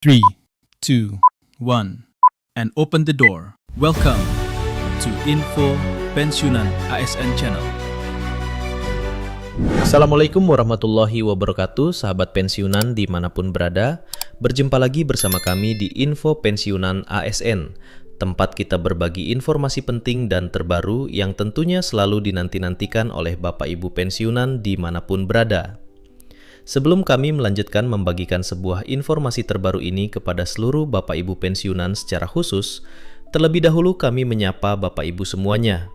3, 2, 1, and open the door. Welcome to Info Pensiunan ASN Channel. Assalamualaikum warahmatullahi wabarakatuh, sahabat pensiunan dimanapun berada. Berjumpa lagi bersama kami di Info Pensiunan ASN, tempat kita berbagi informasi penting dan terbaru yang tentunya selalu dinanti-nantikan oleh Bapak Ibu pensiunan dimanapun berada. Sebelum kami melanjutkan membagikan sebuah informasi terbaru ini kepada seluruh Bapak Ibu pensiunan secara khusus, terlebih dahulu kami menyapa Bapak Ibu semuanya.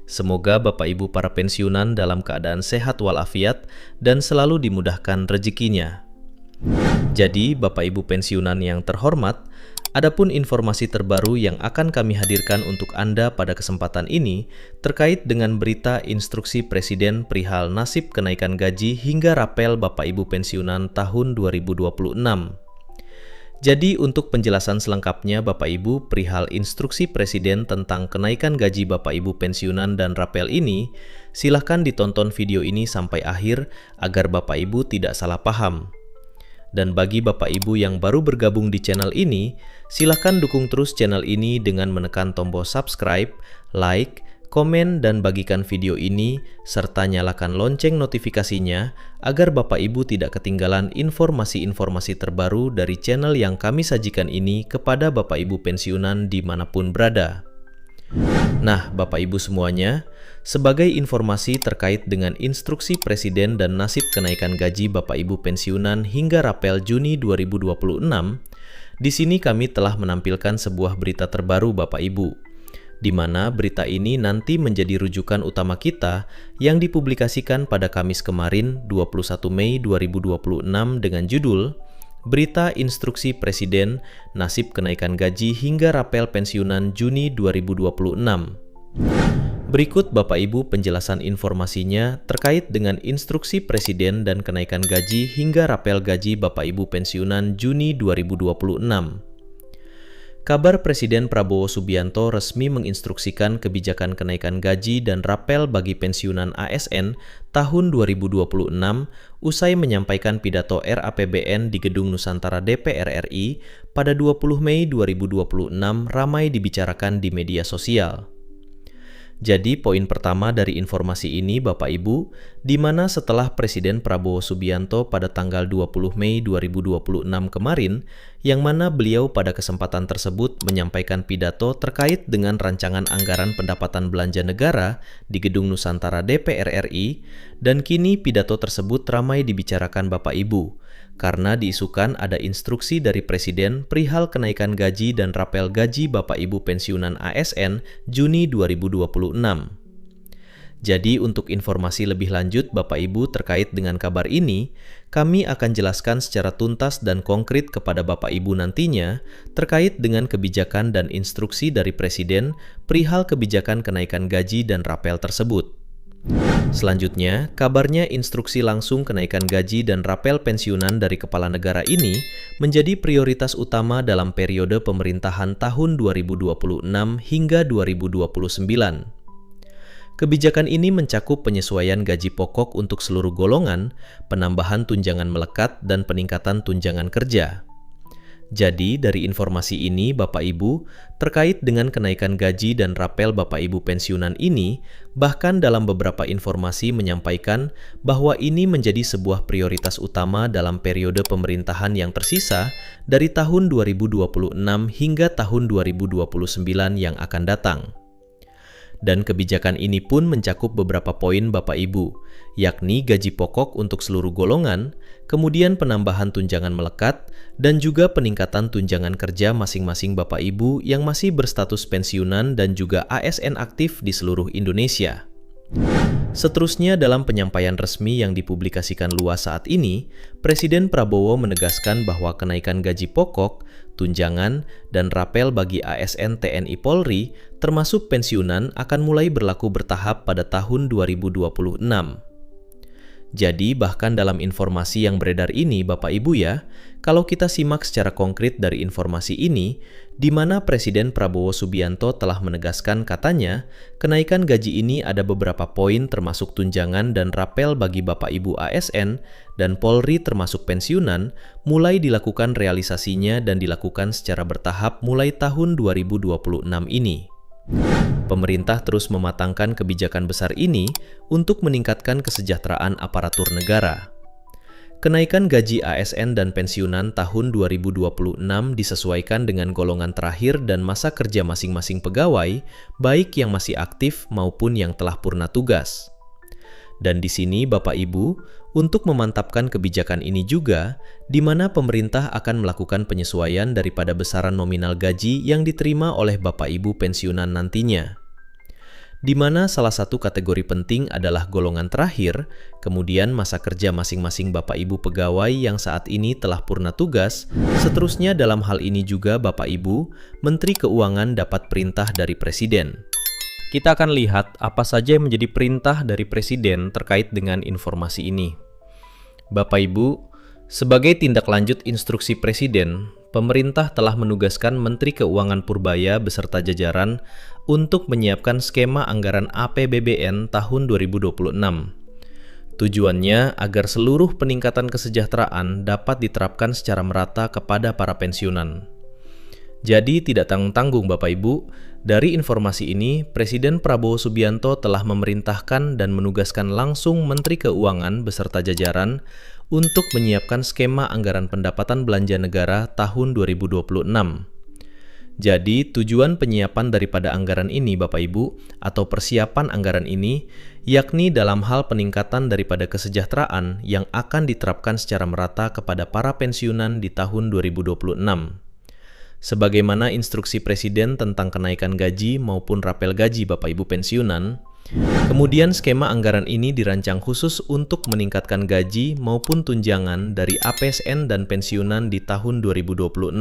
Semoga Bapak Ibu para pensiunan dalam keadaan sehat walafiat dan selalu dimudahkan rezekinya. Jadi Bapak Ibu pensiunan yang terhormat, adapun informasi terbaru yang akan kami hadirkan untuk Anda pada kesempatan ini terkait dengan berita instruksi Presiden perihal nasib kenaikan gaji hingga rapel Bapak Ibu pensiunan tahun 2026. Jadi untuk penjelasan selengkapnya Bapak Ibu perihal instruksi Presiden tentang kenaikan gaji Bapak Ibu pensiunan dan rapel ini, silahkan ditonton video ini sampai akhir agar Bapak Ibu tidak salah paham. Dan bagi Bapak Ibu yang baru bergabung di channel ini, silahkan dukung terus channel ini dengan menekan tombol subscribe, like, komen, dan bagikan video ini, serta nyalakan lonceng notifikasinya agar Bapak Ibu tidak ketinggalan informasi-informasi terbaru dari channel yang kami sajikan ini kepada Bapak Ibu pensiunan dimanapun berada. Nah, Bapak Ibu semuanya, sebagai informasi terkait dengan instruksi Presiden dan nasib kenaikan gaji Bapak Ibu pensiunan hingga rapel Juni 2026, di sini kami telah menampilkan sebuah berita terbaru Bapak Ibu, di mana berita ini nanti menjadi rujukan utama kita yang dipublikasikan pada Kamis kemarin 21 Mei 2026 dengan judul Berita Instruksi Presiden Nasib Kenaikan Gaji hingga Rapel Pensiunan Juni 2026. Berikut Bapak Ibu penjelasan informasinya terkait dengan instruksi Presiden dan kenaikan gaji hingga rapel gaji Bapak Ibu pensiunan Juni 2026. Kabar Presiden Prabowo Subianto resmi menginstruksikan kebijakan kenaikan gaji dan rapel bagi pensiunan ASN tahun 2026 usai menyampaikan pidato RAPBN di Gedung Nusantara DPR RI pada 20 Mei 2026 ramai dibicarakan di media sosial. Jadi poin pertama dari informasi ini Bapak Ibu, di mana setelah Presiden Prabowo Subianto pada tanggal 20 Mei 2026 kemarin, yang mana beliau pada kesempatan tersebut menyampaikan pidato terkait dengan rancangan anggaran pendapatan belanja negara di Gedung Nusantara DPR RI, dan kini pidato tersebut ramai dibicarakan Bapak Ibu, karena diisukan ada instruksi dari Presiden perihal kenaikan gaji dan rapel gaji Bapak Ibu pensiunan ASN Juni 2026. Jadi untuk informasi lebih lanjut Bapak Ibu terkait dengan kabar ini, kami akan jelaskan secara tuntas dan konkret kepada Bapak Ibu nantinya terkait dengan kebijakan dan instruksi dari Presiden perihal kebijakan kenaikan gaji dan rapel tersebut. Selanjutnya, kabarnya instruksi langsung kenaikan gaji dan rapel pensiunan dari kepala negara ini menjadi prioritas utama dalam periode pemerintahan tahun 2026 hingga 2029. Kebijakan ini mencakup penyesuaian gaji pokok untuk seluruh golongan, penambahan tunjangan melekat, dan peningkatan tunjangan kerja. Jadi, dari informasi ini Bapak Ibu, terkait dengan kenaikan gaji dan rapel Bapak Ibu pensiunan ini, bahkan dalam beberapa informasi menyampaikan bahwa ini menjadi sebuah prioritas utama dalam periode pemerintahan yang tersisa dari tahun 2026 hingga tahun 2029 yang akan datang. Dan kebijakan ini pun mencakup beberapa poin Bapak Ibu, yakni gaji pokok untuk seluruh golongan, kemudian penambahan tunjangan melekat, dan juga peningkatan tunjangan kerja masing-masing Bapak Ibu yang masih berstatus pensiunan dan juga ASN aktif di seluruh Indonesia. Seterusnya dalam penyampaian resmi yang dipublikasikan luas saat ini, Presiden Prabowo menegaskan bahwa kenaikan gaji pokok, tunjangan, dan rapel bagi ASN TNI Polri termasuk pensiunan akan mulai berlaku bertahap pada tahun 2026. Jadi bahkan dalam informasi yang beredar ini Bapak Ibu ya, kalau kita simak secara konkret dari informasi ini, di mana Presiden Prabowo Subianto telah menegaskan katanya, kenaikan gaji ini ada beberapa poin termasuk tunjangan dan rapel bagi Bapak Ibu ASN dan Polri termasuk pensiunan, mulai dilakukan realisasinya dan dilakukan secara bertahap mulai tahun 2026 ini. Pemerintah terus mematangkan kebijakan besar ini untuk meningkatkan kesejahteraan aparatur negara. Kenaikan gaji ASN dan pensiunan tahun 2026 disesuaikan dengan golongan terakhir dan masa kerja masing-masing pegawai, baik yang masih aktif maupun yang telah purna tugas. Dan di sini Bapak Ibu, untuk memantapkan kebijakan ini juga, di mana pemerintah akan melakukan penyesuaian daripada besaran nominal gaji yang diterima oleh Bapak Ibu pensiunan nantinya. Di mana salah satu kategori penting adalah golongan terakhir, kemudian masa kerja masing-masing Bapak Ibu pegawai yang saat ini telah purna tugas, seterusnya dalam hal ini juga Bapak Ibu, Menteri Keuangan dapat perintah dari Presiden. Kita akan lihat apa saja yang menjadi perintah dari Presiden terkait dengan informasi ini. Bapak Ibu, sebagai tindak lanjut instruksi Presiden, pemerintah telah menugaskan Menteri Keuangan Purbaya beserta jajaran untuk menyiapkan skema anggaran APBBN tahun 2026. Tujuannya agar seluruh peningkatan kesejahteraan dapat diterapkan secara merata kepada para pensiunan. Jadi tidak tanggung-tanggung Bapak Ibu, dari informasi ini Presiden Prabowo Subianto telah memerintahkan dan menugaskan langsung Menteri Keuangan beserta jajaran untuk menyiapkan skema anggaran pendapatan belanja negara tahun 2026. Jadi tujuan penyiapan daripada anggaran ini Bapak Ibu atau persiapan anggaran ini yakni dalam hal peningkatan daripada kesejahteraan yang akan diterapkan secara merata kepada para pensiunan di tahun 2026. Sebagaimana instruksi Presiden tentang kenaikan gaji maupun rapel gaji Bapak Ibu pensiunan, kemudian skema anggaran ini dirancang khusus untuk meningkatkan gaji maupun tunjangan dari APSN dan pensiunan di tahun 2026.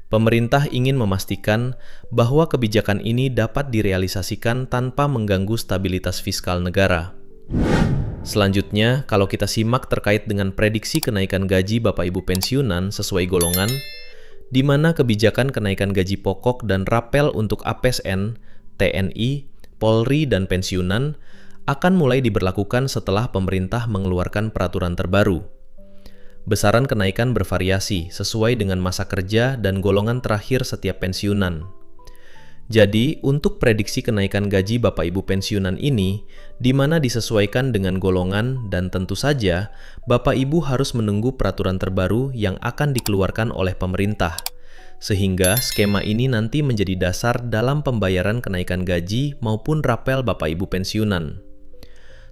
Pemerintah ingin memastikan bahwa kebijakan ini dapat direalisasikan tanpa mengganggu stabilitas fiskal negara. Selanjutnya, kalau kita simak terkait dengan prediksi kenaikan gaji Bapak Ibu pensiunan sesuai golongan, di mana kebijakan kenaikan gaji pokok dan rapel untuk APSN, TNI, Polri, dan pensiunan akan mulai diberlakukan setelah pemerintah mengeluarkan peraturan terbaru. Besaran kenaikan bervariasi sesuai dengan masa kerja dan golongan terakhir setiap pensiunan. Jadi, untuk prediksi kenaikan gaji Bapak Ibu pensiunan ini, di mana disesuaikan dengan golongan dan tentu saja, Bapak Ibu harus menunggu peraturan terbaru yang akan dikeluarkan oleh pemerintah, sehingga skema ini nanti menjadi dasar dalam pembayaran kenaikan gaji maupun rapel Bapak Ibu pensiunan.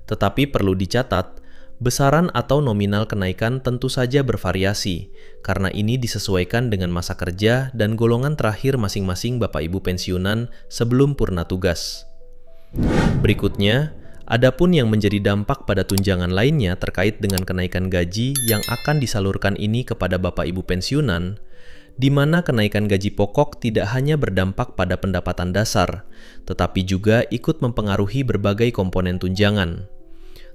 Tetapi perlu dicatat, besaran atau nominal kenaikan tentu saja bervariasi, karena ini disesuaikan dengan masa kerja dan golongan terakhir masing-masing Bapak Ibu pensiunan sebelum purna tugas. Berikutnya, adapun yang menjadi dampak pada tunjangan lainnya terkait dengan kenaikan gaji yang akan disalurkan ini kepada Bapak Ibu pensiunan, di mana kenaikan gaji pokok tidak hanya berdampak pada pendapatan dasar, tetapi juga ikut mempengaruhi berbagai komponen tunjangan.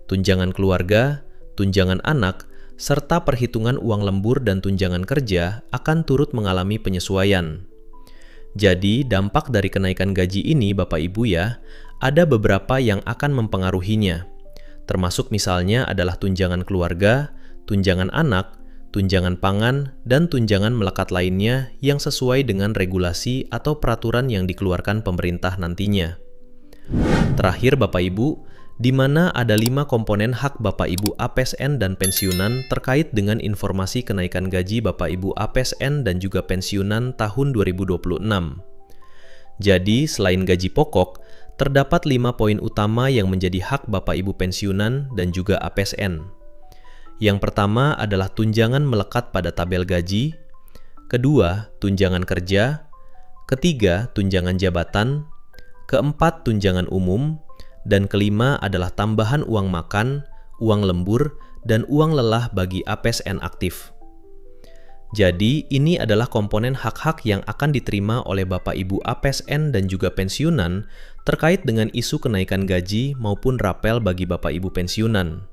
Tunjangan keluarga, tunjangan anak, serta perhitungan uang lembur dan tunjangan kerja akan turut mengalami penyesuaian. Jadi, dampak dari kenaikan gaji ini Bapak Ibu ya, ada beberapa yang akan mempengaruhinya. Termasuk misalnya adalah tunjangan keluarga, tunjangan anak, tunjangan pangan, dan tunjangan melekat lainnya yang sesuai dengan regulasi atau peraturan yang dikeluarkan pemerintah nantinya. Terakhir Bapak Ibu, di mana ada 5 komponen hak Bapak Ibu APSN dan pensiunan terkait dengan informasi kenaikan gaji Bapak Ibu APSN dan juga pensiunan tahun 2026. Jadi, selain gaji pokok, terdapat 5 poin utama yang menjadi hak Bapak Ibu pensiunan dan juga APSN. Yang pertama adalah tunjangan melekat pada tabel gaji, kedua, tunjangan kerja, ketiga, tunjangan jabatan, keempat, tunjangan umum, dan kelima adalah tambahan uang makan, uang lembur, dan uang lelah bagi APSN aktif. Jadi, ini adalah komponen hak-hak yang akan diterima oleh Bapak Ibu APSN dan juga pensiunan terkait dengan isu kenaikan gaji maupun rapel bagi Bapak Ibu pensiunan.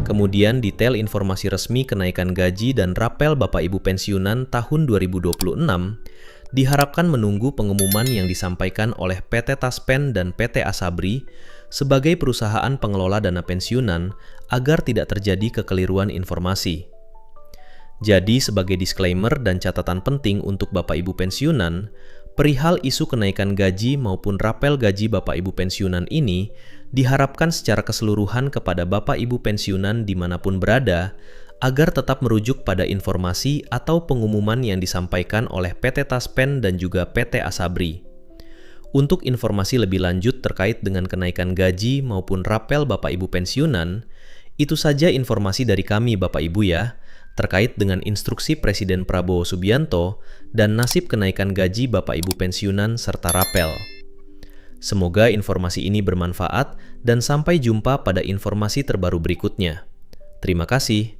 Kemudian detail informasi resmi kenaikan gaji dan rapel Bapak Ibu pensiunan tahun 2026 diharapkan menunggu pengumuman yang disampaikan oleh PT Taspen dan PT Asabri sebagai perusahaan pengelola dana pensiunan agar tidak terjadi kekeliruan informasi. Jadi sebagai disclaimer dan catatan penting untuk Bapak Ibu pensiunan, perihal isu kenaikan gaji maupun rapel gaji Bapak Ibu pensiunan ini diharapkan secara keseluruhan kepada Bapak Ibu pensiunan dimanapun berada, agar tetap merujuk pada informasi atau pengumuman yang disampaikan oleh PT Taspen dan juga PT Asabri. Untuk informasi lebih lanjut terkait dengan kenaikan gaji maupun rapel Bapak Ibu pensiunan, itu saja informasi dari kami Bapak Ibu ya, terkait dengan instruksi Presiden Prabowo Subianto dan nasib kenaikan gaji Bapak Ibu pensiunan serta rapel. Semoga informasi ini bermanfaat dan sampai jumpa pada informasi terbaru berikutnya. Terima kasih.